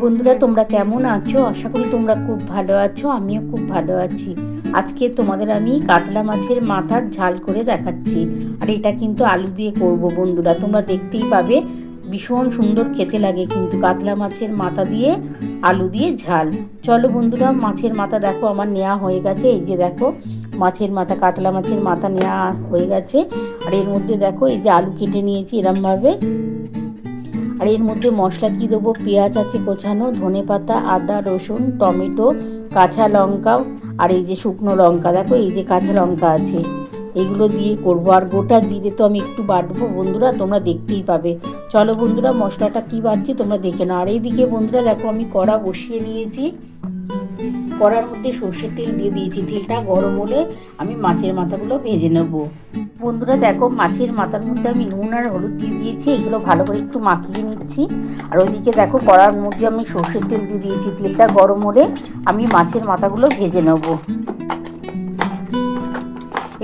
বন্ধুরা, তোমরা কেমন আছো? আশা করি তোমরা খুব ভালো আছো। আমিও খুব ভালো আছি। আজকে তোমাদের আমি কাতলা মাছের মাথার ঝাল করে দেখাচ্ছি। আর এটা কিন্তু আলু দিয়ে করব বন্ধুরা, তোমরা দেখতেই পাবে। ভীষণ সুন্দর খেতে লাগে কিন্তু কাতলা মাছের মাথা দিয়ে আলু দিয়ে ঝাল। চলো বন্ধুরা, মাছের মাথা দেখো আমার নেওয়া হয়ে গেছে। এই যে দেখো মাছের মাথা, কাতলা মাছের মাথা নেওয়া হয়ে গেছে। আর এর মধ্যে দেখো এই যে আলু কেটে নিয়েছি এরমভাবে। আর এর মধ্যে মশলা কি দেবো, পেঁয়াজ আছে কোচানো, ধনেপাতা, আদা, রসুন, টমেটো, কাঁচা লঙ্কা আর এই যে শুকনো লঙ্কা, দেখো এই যে কাঁচা লঙ্কা আছে, এগুলো দিয়ে করবো। আর গোটা জিরে তো আমি একটু বাটবো বন্ধুরা, তোমরা দেখতেই পাবে। চলো বন্ধুরা, মশলাটা কি বাটছি তোমরা দেখে নাও। আর এইদিকে বন্ধুরা দেখো আমি কড়া বসিয়ে নিয়েছি। কড়ার মধ্যে সর্ষের তেল দিয়ে দিয়েছি। তেলটা গরম হলে আমি মাছের মাথাগুলো ভেজে নেব। বন্ধুরা দেখো মাছের মাথার মধ্যে আমি নুন আর হলুদ দিয়ে দিয়েছি, এগুলো ভালো করে একটু মাখিয়ে নিচ্ছি। আর ওইদিকে দেখো কড়ার মধ্যে আমি সর্ষের তেল দিয়ে দিয়েছি। তেলটা গরম হলে আমি মাছের মাথাগুলো ভেজে নেব।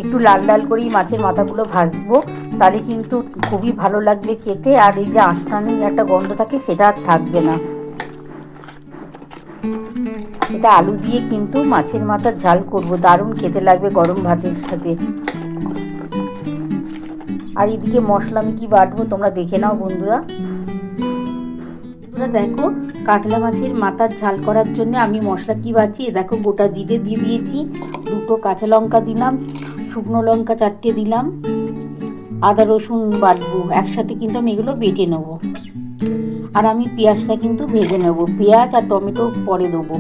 একটু লাল লাল করেই মাছের মাথাগুলো ভাজবো, তাহলে কিন্তু খুবই ভালো লাগবে খেতে। আর এই যে আঁশটানি একটা গন্ধ থাকে সেটা আর থাকবে না। এটা আলু দিয়ে কিন্তু মাছের মাথার ঝাল করব, দারুণ খেতে লাগবে গরম ভাতের সাথে। আর এদিকে মশলা আমি কি বাটবো তোমরা দেখে নাও বন্ধুরা। তোমরা দেখো কাতলা মাছের মাথার ঝাল করার জন্য আমি মশলা কি বাটছি। দেখো গোটা জিরে দিয়ে দিয়েছি, দুটো কাঁচা লঙ্কা দিলাম, শুকনো লঙ্কা 4টে দিলাম, আদা রসুন বাটবো একসাথে, কিন্তু আমি এগুলো বেটে নেবো। আর আমি পেঁয়াজটা কিন্তু ভেজে নেব, পেঁয়াজ আর টমেটো পরে দেবো।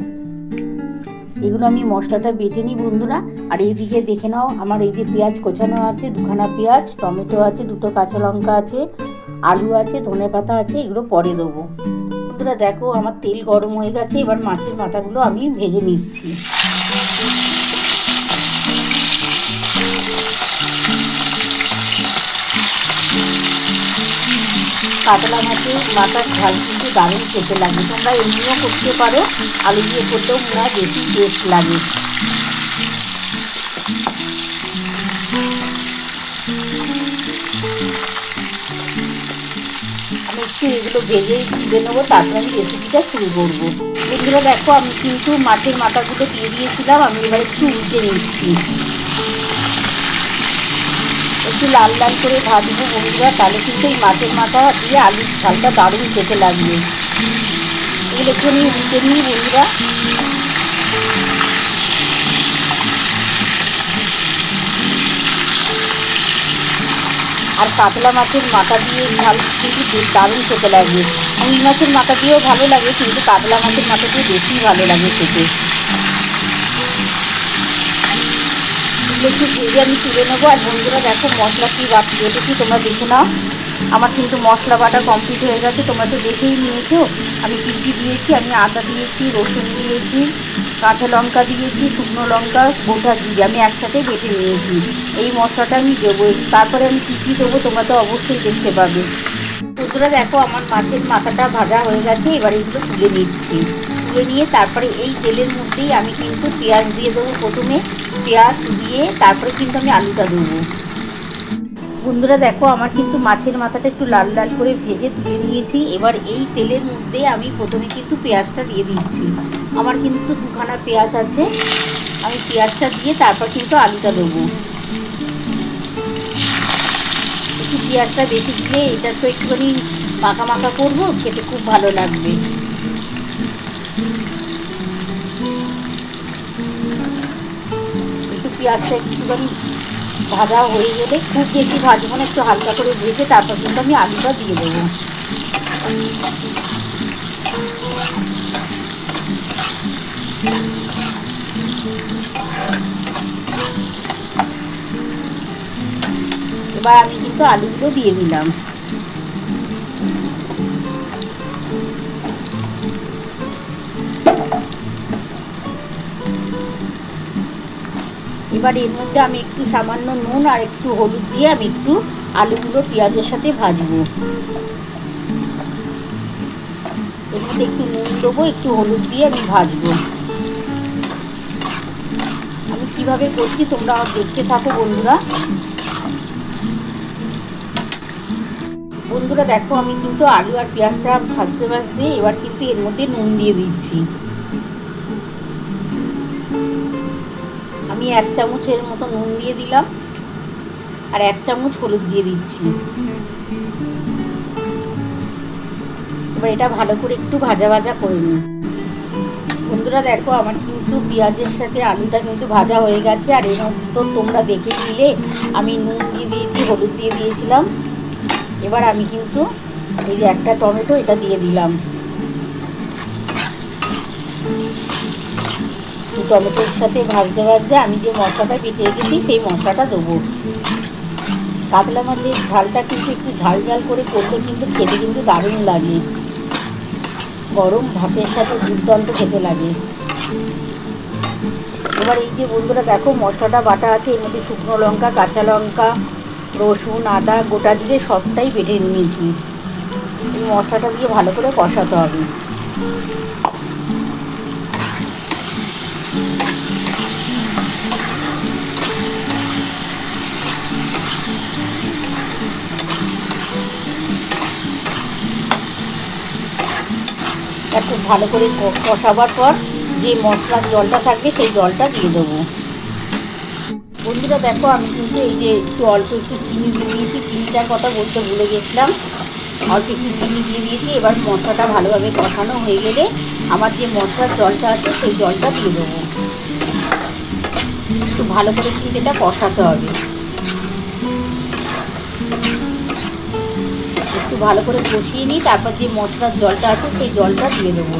এগুলো আমি মশলাটা বেটে নিই বন্ধুরা। আর এইদিকে দেখে নাও আমার এই যে পেঁয়াজ কোচানো আছে, দুখানা পেঁয়াজ, টমেটো আছে, দুটো কাঁচা লঙ্কা আছে, আলু আছে, ধনেপাতা আছে, এগুলো পরে দেবো। বন্ধুরা দেখো আমার তেল গরম হয়ে গেছে, এবার মাছের মাথাগুলো আমি ভেজে নিচ্ছি। কাতলা মাছের মাথার ঝাল কিন্তু দারুণ খেতে লাগে। তোমরা এমনিও করতে পারো, আলু দিয়ে করতেও মনে হয় বেশি টেস্ট লাগে। আমি একটু এগুলো ভেজে তুলে নেবো, তারপরে আমি রেসিপিটা শুরু করবো। এগুলো দেখো আমি কিন্তু মাছের মাথাগুলো দিয়ে দিয়েছিলাম, আমি এবার একটু উল্টে নিচ্ছি। একটু লাল লাল করে ভাজবো বন্ধুরা, তাহলে কিন্তু এই মাছের মাথা দিয়ে আলুর ঝালটা দারুণ খেতে লাগবে। এগুলো একটু আমি উল্টে নিই বন্ধুরা। আর কাতলা মাছের মাথা দিয়ে ঝাল কিন্তু দারুণ খেতে লাগে। রুই মাছের মাথা দিয়েও ভালো লাগে, কিন্তু কাতলা মাছের মাথা দিয়ে বেশি ভালো লাগে খেতে। একটু ভেজে আমি তুলে নেবো। আর বন্ধুরা দেখো মশলা কি বেটেছি তোমরা দেখে নাও। আমার কিন্তু মশলা বাটা কমপ্লিট হয়ে গেছে, তোমরা তো দেখেই নিয়েছো। আমি কী কী দিয়েছি, আমি আদা দিয়েছি, রসুন দিয়েছি, কাঁচা লঙ্কা দিয়েছি, শুকনো লঙ্কা, গোটা জিরে আমি একসাথে বেটে নিয়েছি। এই মশলাটা আমি দেবো, তারপরে আমি কী কী দেবো তোমরা তো অবশ্যই দেখতে পাবে। বন্ধুরা দেখো আমার মাছের মাথাটা ভাজা হয়ে গেছে, এবার এগুলো তুলে নিচ্ছি। তুলে নিয়ে তারপরে এই তেলের মধ্যেই আমি কিন্তু পেঁয়াজ দিয়ে দেবো। প্রথমে পেঁয়াজ দিয়ে তারপরে কিন্তু আমি আলুটা দেবো। বন্ধুরা দেখো আমার কিন্তু মাছের মাথাটা একটু লাল লাল করে ভেজে তুলে নিয়েছি। এবার এই তেলের মধ্যে আমি প্রথমে কিন্তু পেঁয়াজটা দিয়ে দিচ্ছি। আমার কিন্তু দুখানা পেঁয়াজ আছে, আমি পেঁয়াজটা দিয়ে তারপর কিন্তু আলুটা দেবো। একটু পেঁয়াজটা বেশি দিলে এটা তো একটুখানি মাখা মাখা করবো, খেতে খুব ভালো লাগবে। একটু পেঁয়াজটা একটুখানি ভাজা হয়ে গেলে, খুব বেশি ভাজবো না, একটু হালকা করে ভেজে তারপর কিন্তু আমি আলুটা দিয়ে দেবো। এবার আমি কিন্তু আলুগুলো দিয়ে দিলাম। এবার এর মধ্যে আমি একটু সামান্য নুন আর একটু হলুদ দিয়ে আমি একটু আলুগুলো পেঁয়াজের সাথে ভাজবো। এর মধ্যে একটু নুন দেবো, একটু হলুদ দিয়ে আমি ভাজবো। আমি কীভাবে করছি তোমরা দেখতে থাকো বন্ধুরা। বন্ধুরা দেখো, আমি কিন্তু আলু আর পেঁয়াজটা ভাজতে ভাজতে এবার কিন্তু এর মধ্যে নুন দিয়ে দিচ্ছি। আমি 1 চামচের মতো নুন দিয়ে দিলাম আর 1 চামচ হলুদ দিয়ে দিচ্ছি। এবার এটা ভালো করে একটু ভাজা ভাজা করে নিই। বন্ধুরা দেখো, আমার কিন্তু পেঁয়াজের সাথে আলুটা কিন্তু ভাজা হয়ে গেছে। আর এর মধ্যে তো তোমরা দেখে নিলে আমি নুন দিয়ে দিয়েছি, হলুদ দিয়ে দিয়েছিলাম। এবার আমি কিন্তু এই যে একটা টমেটো এটা দিয়ে দিলাম। টমেটোর সাথে ভাজতে ভাজতে আমি যে মশলাটা বেটে রেখেছি সেই মশলাটা দেবো। কাতলা মাছের ঝালটা কিন্তু একটু ঝাল ঝাল করে করলে কিন্তু খেতে কিন্তু দারুণ লাগে। গরম ভাতের সাথে দুর্দান্ত খেতে লাগে। এবার এই যে বন্ধুরা দেখো, মশলাটা বাটা আছে, এর মধ্যে শুকনো লঙ্কা, কাঁচা লঙ্কা, রসুন, আদা, গোটা জিরে সবটাই বেটে নিয়েছি। এই মশলাটা দিয়ে ভালো করে কষাতে হবে। খুব ভালো করে কষাবার পর যে মশলার জলটা থাকবে সেই জলটা দিয়ে দেবো। বন্ধুরা দেখো, আমি কিন্তু এই যে অল্প একটু চিনি দিয়ে দিয়েছি। চিনিটার কথা বলতে ভুলে গেছিলাম। অল্প একটু চিনি দিয়ে দিয়েছি। এবার মশলাটা ভালোভাবে কষানো হয়ে গেলে আমার যে মশলার জলটা আছে সেই জলটা দিয়ে দেবো। একটু ভালো করে কিন্তু এটা কষাতে হবে। একটু ভালো করে কষিয়ে নিই, তারপর যে মশলার জলটা আছে সেই জলটা দিয়ে দেবো।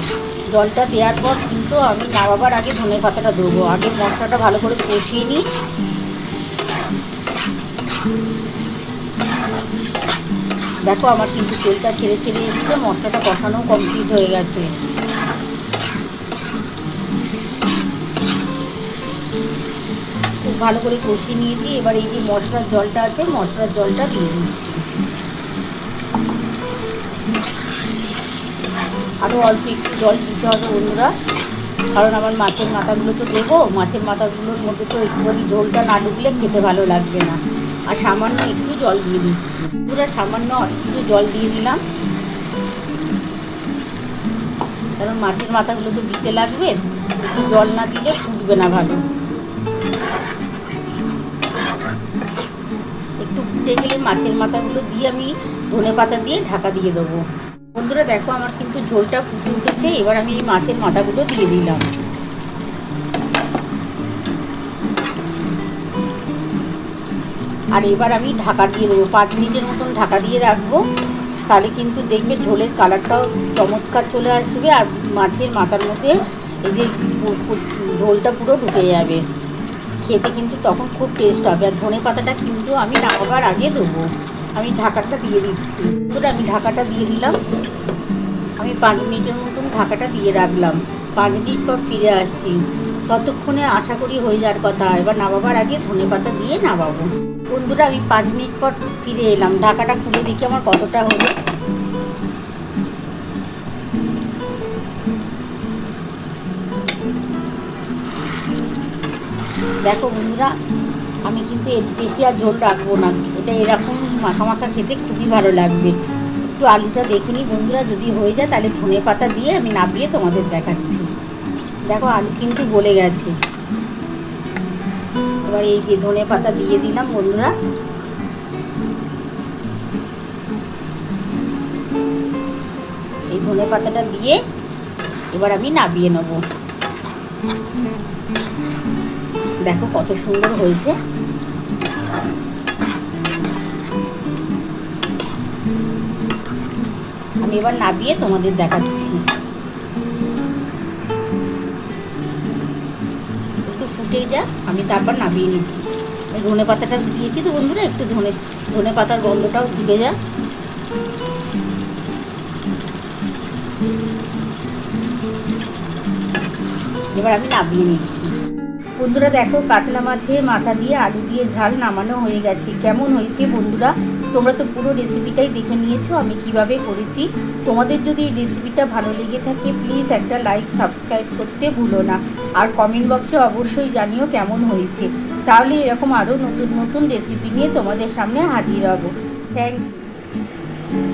জলটা দেওয়ার পর কিন্তু আমি নামাবার আগে ধনে পাতাটা দেবো। আগে মশলাটা ভালো করে কষিয়ে নিই। দেখো, আমার কিন্তু তেলটা ছেড়ে ছেড়ে এসেছে, মশলাটা কষানো কমপ্লিট হয়ে গেছে। খুব ভালো করে কষিয়ে নিয়েছি। এবার এই যে মশলার জলটা আছে মশলার জলটা দিয়ে দিচ্ছি। আরও অল্প একটু জল দিতে হবে বন্ধুরা, কারণ আমার মাছের মাথাগুলো তো দেবো। মাছের মাথাগুলোর মধ্যে তো একটুখানি ঝোলটা না ঢুকলে খেতে ভালো লাগবে না। আর সামান্য একটু জল দিয়ে দিচ্ছি। পুরো সামান্য একটু জল দিয়ে দিলাম, কারণ মাছের মাথাগুলো তো দিতে লাগবে। একটু জল না দিলে ফুটবে না ভালো। একটু ফুটে গেলে মাছের মাথাগুলো দিয়ে আমি ধনেপাতা দিয়ে ঢাকা দিয়ে দেবো। বন্ধুরা দেখো, আমার কিন্তু ঝোলটা ফুটে উঠেছে। এবার আমি এই মাছের মাথাগুলো দিয়ে দিলাম। আর এবার আমি ঢাকা দিয়ে দেবো। 5 মিনিটের মতন ঢাকা দিয়ে রাখবো। তাহলে কিন্তু দেখবে ঝোলের কালারটাও চমৎকার চলে আসবে। আর মাছের মাথার মধ্যে এই যে ঝোলটা পুরো ঢুকে যাবে। খেতে কিন্তু তখন খুব টেস্ট হবে। আর ধনে পাতাটা কিন্তু আমি নামাবার আগে দেবো। আমি ঢাকাটা দিয়ে দিচ্ছি। আমি ঢাকাটা দিয়ে দিলাম। আমি 5 মিনিটের মতন ঢাকাটা দিয়ে রাখলাম। 5 মিনিট পর ফিরে আসছি। ততক্ষণে আশা করি হয়ে যাওয়ার কথা। এবার নামাবার আগে ধনে পাতা দিয়ে নামাবো। বন্ধুরা, আমি 5 মিনিট পর ফিরে এলাম। ঢাকাটা খুলে দেখি আমার কতটা হলো। দেখো বন্ধুরা, আমি কিন্তু এর বেশি আর ঝোল রাখবো না। এটা এরকম মাখা মাখা খেতে খুবই ভালো লাগবে। একটু আলুটা দেখে নিই বন্ধুরা, যদি হয়ে যায় তাহলে ধনে পাতা দিয়ে আমি নামিয়ে তোমাদের দেখাচ্ছি। দেখো, আলু কিন্তু গলে গেছে। এবার এই যে ধনে পাতা দিয়ে দিলাম বন্ধুরা। এই ধনে পাতাটা দিয়ে এবার আমি নামিয়ে নেব। দেখো কত সুন্দর হয়েছে। আমি এবার নামিয়ে তোমাদের দেখাচ্ছি। একটু ফুটে যাক, আমি তারপর নামিয়ে নিচ্ছি। ধনে পাতাটা দিয়েছি তো বন্ধুরা, একটু ধনে পাতার গন্ধটাও ঢুকে যাক। এবার আমি নামিয়ে নিচ্ছি। বন্ধুরা দেখো, কাতলা মাছের মাথা দিয়ে আলু দিয়ে ঝাল নামানো হয়ে গেছে। কেমন হয়েছে বন্ধুরা? তোমরা তো পুরো রেসিপিটাই দেখে নিয়েছো আমি কিভাবে করেছি। তোমাদের যদি এই রেসিপিটা ভালো লেগে থাকে প্লিজ একটা লাইক সাবস্ক্রাইব করতে ভুলো না। আর কমেন্ট বক্সে অবশ্যই জানিও কেমন হয়েছে। তাহলে এরকম আরও নতুন নতুন রেসিপি নিয়ে তোমাদের সামনে হাজির হব। Thank you.